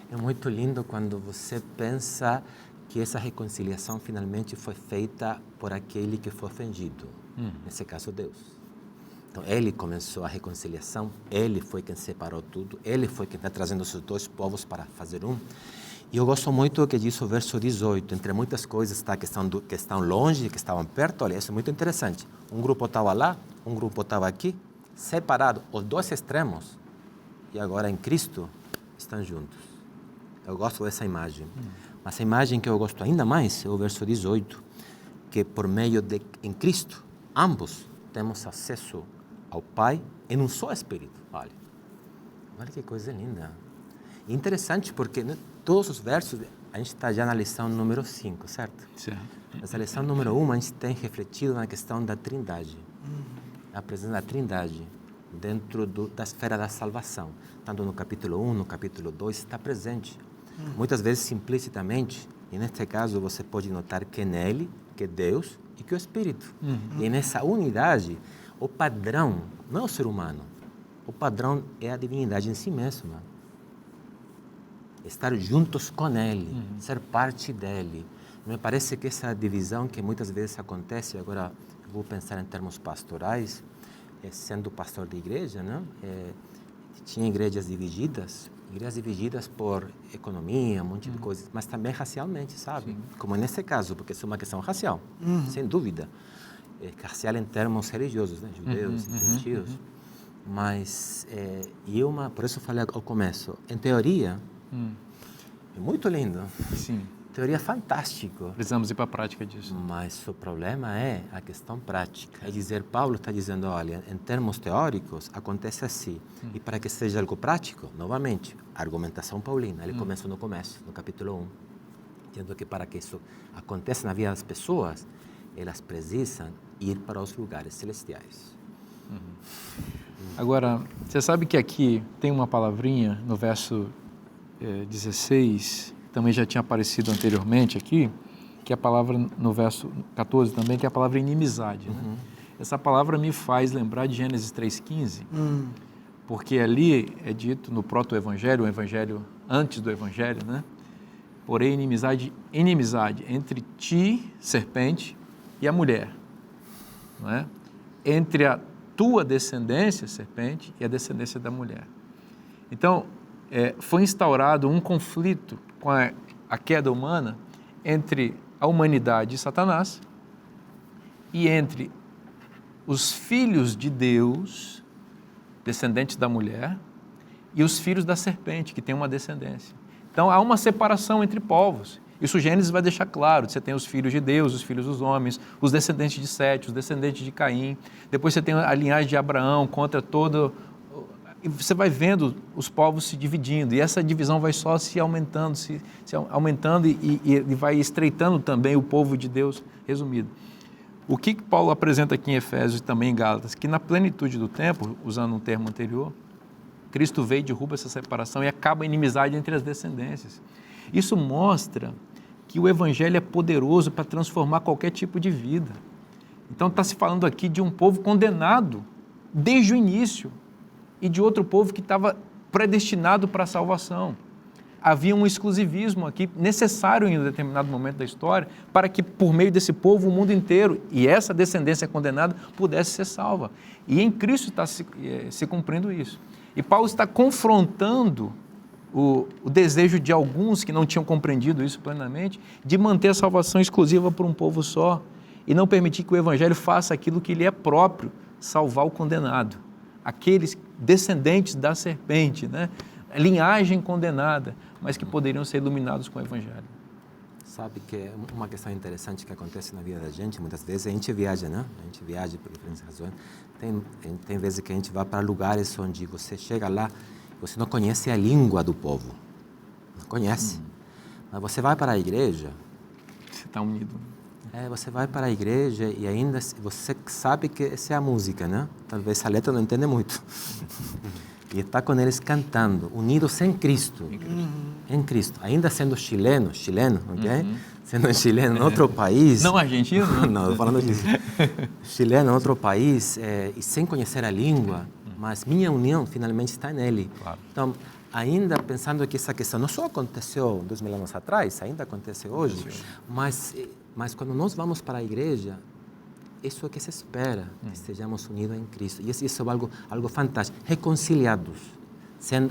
é muito lindo quando você pensa que essa reconciliação finalmente foi feita por aquele que foi ofendido, nesse caso Deus. Então, Ele começou a reconciliação, Ele foi quem separou tudo, Ele foi quem está trazendo os dois povos para fazer um. E eu gosto muito do que diz o verso 18, entre muitas coisas está que estão longe, que estavam perto, olha, isso é muito interessante. Um grupo estava lá, um grupo estava aqui, separado, os dois extremos, e agora em Cristo estão juntos. Eu gosto dessa imagem. Mas a imagem que eu gosto ainda mais é o verso 18, que por meio de, em Cristo, ambos temos acesso ao Pai em um só Espírito. Olha que coisa linda. E interessante porque todos os versos, a gente está já na lição número 5, certo? Certo. Nessa lição número 1, a gente tem refletido na questão da Trindade. A presença da Trindade dentro da esfera da salvação. Tanto no capítulo 1, no capítulo 2, está presente. Muitas vezes implicitamente, e neste caso você pode notar que nele, que Deus e que o Espírito. E nessa unidade, o padrão não é o ser humano, o padrão é a divindade em si mesma. Estar juntos com Ele, ser parte dEle. Me parece que essa divisão que muitas vezes acontece, agora eu vou pensar em termos pastorais, sendo pastor de igreja, né? Tinha igrejas divididas por economia, um monte de coisas, mas também racialmente, sabe? Sim. Como nesse caso, porque isso é uma questão racial, sem dúvida. Racial em termos religiosos, né? Judeus e gentios. Mas, por isso eu falei ao começo, em teoria, É muito lindo. Sim. Teoria fantástica. Precisamos ir para a prática disso. Mas o problema é a questão prática. É dizer, Paulo está dizendo, olha, em termos teóricos, acontece assim. E para que seja algo prático, novamente, a argumentação paulina. Ele começa no começo, no capítulo 1. Dizendo que para que isso aconteça na vida das pessoas, elas precisam ir para os lugares celestiais. Agora, você sabe que aqui tem uma palavrinha no verso 16, também já tinha aparecido anteriormente aqui, que é a palavra no verso 14 também, que é a palavra inimizade. Né? Essa palavra me faz lembrar de Gênesis 3,15, porque ali é dito no proto-evangelho, o evangelho antes do evangelho, né? Porém, inimizade entre ti, serpente, e a mulher. Não é? Entre a tua descendência, serpente, e a descendência da mulher. Então, foi instaurado um conflito com a queda humana entre a humanidade e Satanás e entre os filhos de Deus, descendentes da mulher, e os filhos da serpente, que tem uma descendência. Então, há uma separação entre povos. Isso Gênesis vai deixar claro. Você tem os filhos de Deus, os filhos dos homens, os descendentes de Sete, os descendentes de Caim. Depois você tem a linhagem de Abraão contra todo... E você vai vendo os povos se dividindo. E essa divisão vai só se aumentando, se aumentando e vai estreitando também o povo de Deus, resumido. O que Paulo apresenta aqui em Efésios e também em Gálatas? Que na plenitude do tempo, usando um termo anterior, Cristo veio e derruba essa separação e acaba a inimizade entre as descendências. Isso mostra que o Evangelho é poderoso para transformar qualquer tipo de vida. Então está se falando aqui de um povo condenado desde o início e de outro povo que estava predestinado para a salvação. Havia um exclusivismo aqui necessário em um determinado momento da história para que por meio desse povo o mundo inteiro e essa descendência condenada pudesse ser salva. E em Cristo está se cumprindo isso. E Paulo está confrontando o desejo de alguns que não tinham compreendido isso plenamente, de manter a salvação exclusiva para um povo só e não permitir que o Evangelho faça aquilo que lhe é próprio, salvar o condenado, aqueles descendentes da serpente, né? Linhagem condenada, mas que poderiam ser iluminados com o Evangelho. Sabe que é uma questão interessante que acontece na vida da gente, muitas vezes a gente viaja, né? A gente viaja por diferentes razões. Tem vezes que a gente vai para lugares onde você chega lá, você não conhece a língua do povo, não conhece. Mas você vai para a igreja... Você está unido. Você vai para a igreja e ainda você sabe que essa é a música, né? Talvez a letra não entende muito. E está com eles cantando, unidos em Cristo. Em Cristo. Ainda sendo chileno, ok? Sendo chileno em outro país... Não argentino? Não, estou falando disso. Chileno em outro país e sem conhecer a língua, mas minha união finalmente está nele. Claro. Então, ainda pensando que essa questão não só aconteceu 2000 anos atrás, ainda acontece hoje, mas quando nós vamos para a igreja, isso é o que se espera, que estejamos unidos em Cristo. E isso é algo fantástico. Reconciliados.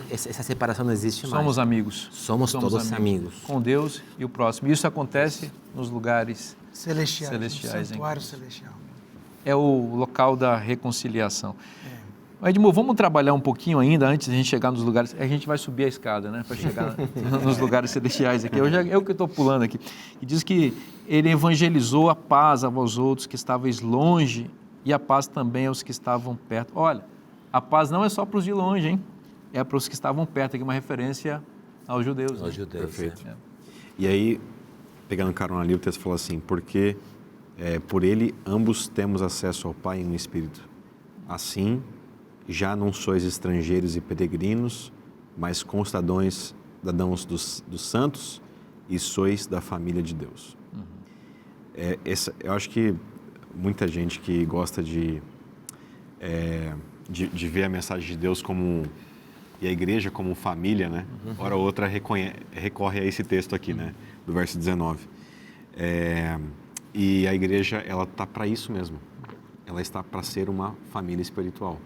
Essa separação não existe mais. Somos amigos. Somos todos amigos. Com Deus e o próximo. Isso acontece nos lugares celestiais no santuário celestial. É o local da reconciliação. Edmur, vamos trabalhar um pouquinho ainda antes de a gente chegar nos lugares. A gente vai subir a escada, né? Para chegar nos lugares celestiais aqui. Eu que estou pulando aqui. E diz que ele evangelizou a paz a vós outros que estáveis longe e a paz também aos que estavam perto. Olha, a paz não é só para os de longe, hein? É para os que estavam perto, aqui uma referência aos judeus. Aos judeus. Perfeito. E aí, pegando carona ali, o texto fala assim, porque por ele ambos temos acesso ao Pai em um Espírito. Assim, já não sois estrangeiros e peregrinos, mas concidadãos dos santos e sois da família de Deus. Eu acho que muita gente que gosta de ver a mensagem de Deus e a igreja como família, né? Hora ou outra recorre a esse texto aqui, né? Do verso 19. E a igreja, ela está para isso mesmo. Ela está para ser uma família espiritual.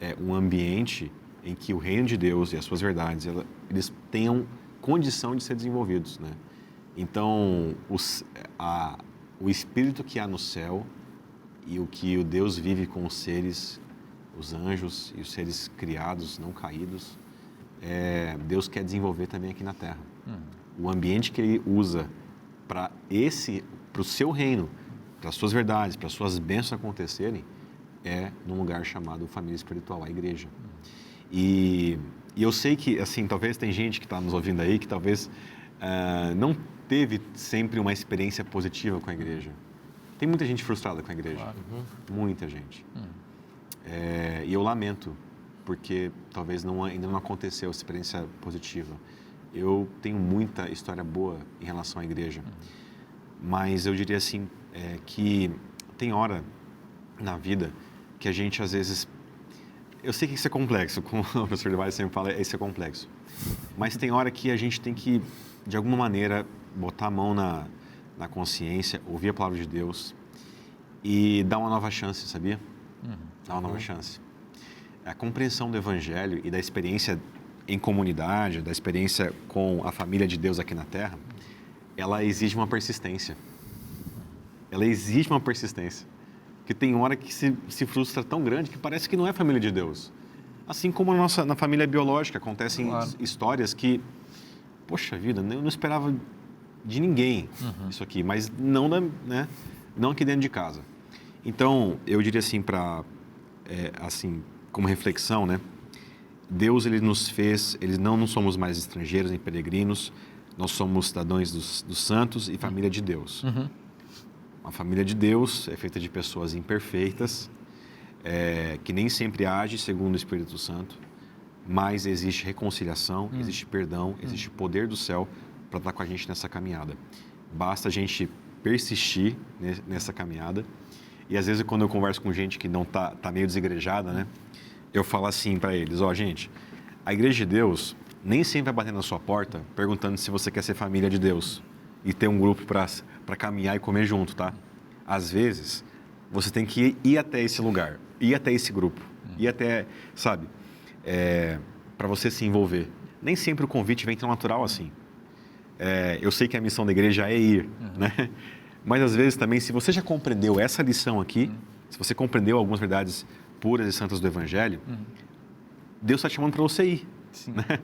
É um ambiente em que o reino de Deus e as suas verdades, eles tenham condição de ser desenvolvidos, né? Então, o espírito que há no céu e o que o Deus vive com os seres, os anjos e os seres criados, não caídos, Deus quer desenvolver também aqui na Terra. O ambiente que Ele usa para o seu reino, para as suas verdades, para as suas bênçãos acontecerem, é num lugar chamado família espiritual, a igreja. E eu sei que, assim, talvez tem gente que está nos ouvindo aí que talvez não teve sempre uma experiência positiva com a igreja. Tem muita gente frustrada com a igreja. Claro. Muita gente. E eu lamento, porque talvez ainda não aconteceu experiência positiva. Eu tenho muita história boa em relação à igreja. Mas eu diria assim, que tem hora na vida que a gente, às vezes... Eu sei que isso é complexo, como o professor Levi sempre fala, isso é complexo. Mas tem hora que a gente tem que, de alguma maneira, botar a mão na consciência, ouvir a palavra de Deus e dar uma nova chance, sabia? Dar uma nova chance. A compreensão do Evangelho e da experiência em comunidade, da experiência com a família de Deus aqui na Terra, ela exige uma persistência. Ela exige uma persistência. Porque tem hora que se frustra tão grande que parece que não é família de Deus. Assim como na família biológica acontecem histórias que, poxa vida, eu não esperava de ninguém isso aqui, mas não aqui dentro de casa. Então, eu diria assim, assim, como reflexão, né? Deus, Ele nos fez, não somos mais estrangeiros nem peregrinos, nós somos cidadãos dos santos e família de Deus. A família de Deus é feita de pessoas imperfeitas, que nem sempre age segundo o Espírito Santo, mas existe reconciliação, existe perdão, existe poder do céu para estar com a gente nessa caminhada. Basta a gente persistir nessa caminhada. E às vezes quando eu converso com gente que não tá meio desigrejada, né? Eu falo assim para eles, gente, a igreja de Deus nem sempre vai bater na sua porta perguntando se você quer ser família de Deus e ter um grupo para caminhar e comer junto, tá? Às vezes, você tem que ir até esse lugar, ir até esse grupo, ir até, sabe, para você se envolver. Nem sempre o convite vem tão natural assim. Eu sei que a missão da igreja é ir, né? Mas às vezes também, se você já compreendeu essa lição aqui, se você compreendeu algumas verdades puras e santas do Evangelho, Deus está te chamando para você ir, né?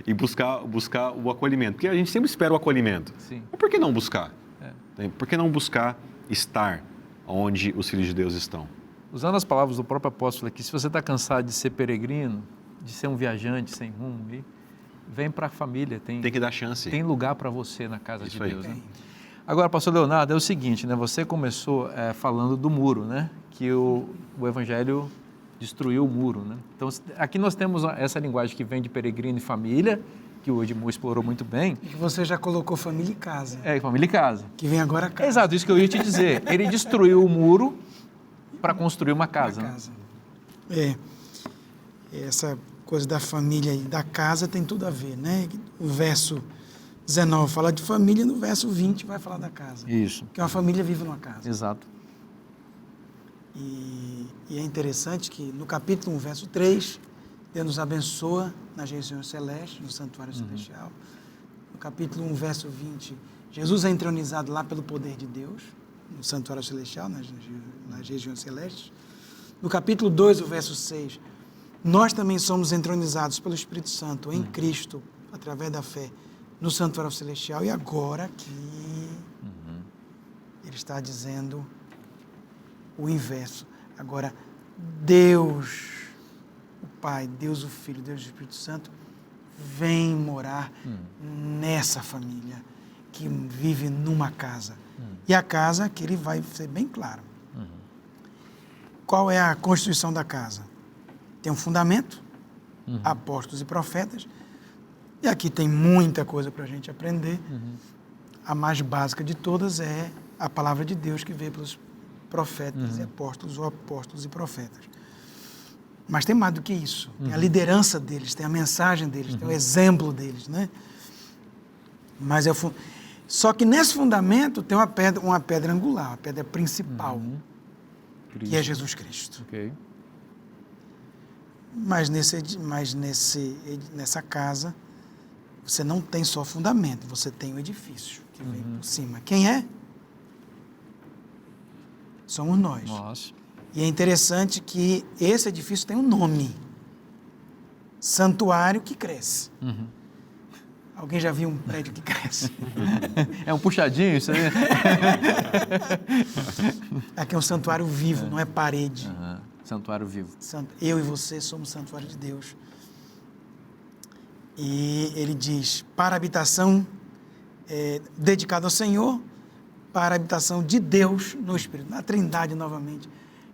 E buscar o acolhimento. Porque a gente sempre espera o acolhimento. Sim. Mas por que não buscar? Por que não buscar estar onde os filhos de Deus estão? Usando as palavras do próprio apóstolo aqui, se você está cansado de ser peregrino, de ser um viajante sem rumo, vem para a família. Tem que dar chance. Tem lugar para você na casa de Deus. Né? Tem. Agora, pastor Leonardo, é o seguinte, né? Você começou falando do muro, né? Que o Evangelho destruiu o muro, né? Então, aqui nós temos essa linguagem que vem de peregrino e família, que o Edmur explorou muito bem. E que você já colocou família e casa. Família e casa. Que vem agora a casa. Exato, isso que eu ia te dizer. Ele destruiu o muro para construir uma casa. Essa coisa da família e da casa tem tudo a ver, né? O verso 19 fala de família, no verso 20 vai falar da casa. Isso. Porque uma família vive numa casa. Exato. E é interessante que no capítulo 1, verso 3, Deus nos abençoa nas regiões celestes, no santuário celestial. No capítulo 1, verso 20, Jesus é entronizado lá pelo poder de Deus, no santuário celestial, nas regiões celestes. No capítulo 2, o verso 6, nós também somos entronizados pelo Espírito Santo em Cristo, através da fé, no santuário celestial. E agora aqui, ele está dizendo o inverso. Agora, Deus, o Pai, Deus o Filho, Deus o Espírito Santo, vem morar nessa família que vive numa casa. E a casa, que ele vai ser bem claro. Qual é a constituição da casa? Tem um fundamento, apóstolos e profetas, e aqui tem muita coisa para a gente aprender. A mais básica de todas é a palavra de Deus que veio pelos profetas e apóstolos, ou apóstolos e profetas. Mas tem mais do que isso. Tem a liderança deles, tem a mensagem deles, tem o exemplo deles, né? Mas só que nesse fundamento tem uma pedra angular, a pedra principal, que é Jesus Cristo. Okay. Mas nessa casa, você não tem só fundamento, você tem o edifício que vem por cima. Quem é? Somos nós. Nossa. E é interessante que esse edifício tem um nome. santuário que cresce. Uhum. Alguém já viu um prédio que cresce? É um puxadinho isso aí? Aqui é um santuário vivo, não é parede. Uhum. Santuário vivo. Eu e você somos santuário de Deus. E ele diz, para a habitação dedicada ao Senhor, para a habitação de Deus no Espírito, na Trindade novamente,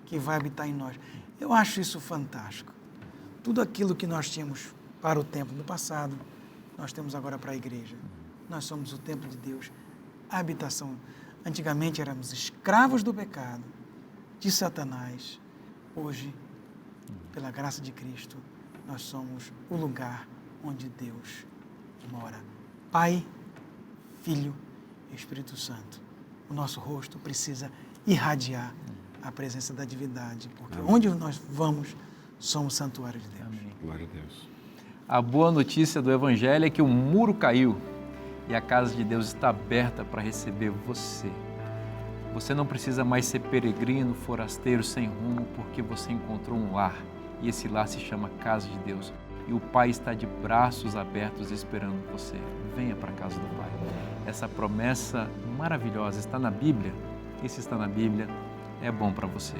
que vai habitar em nós. Eu acho isso fantástico. Tudo aquilo que nós tínhamos para o templo do passado, nós temos agora para a igreja. Nós somos o templo de Deus, a habitação. Antigamente éramos escravos do pecado, de Satanás. Hoje, pela graça de Cristo, nós somos o lugar onde Deus mora. Pai, Filho e Espírito Santo. O nosso rosto precisa irradiar a presença da divindade, porque onde nós vamos, somos santuário de Deus. Amém. Glória a Deus. A boa notícia do Evangelho é que o muro caiu e a casa de Deus está aberta para receber você. Você não precisa mais ser peregrino, forasteiro, sem rumo, porque você encontrou um lar. E esse lar se chama Casa de Deus. E o Pai está de braços abertos esperando você. Venha para a casa do Pai. Essa promessa maravilhosa está na Bíblia. E se está na Bíblia, é bom para você.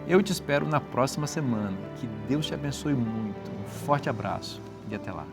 Eu te espero na próxima semana. Que Deus te abençoe muito. Um forte abraço e até lá.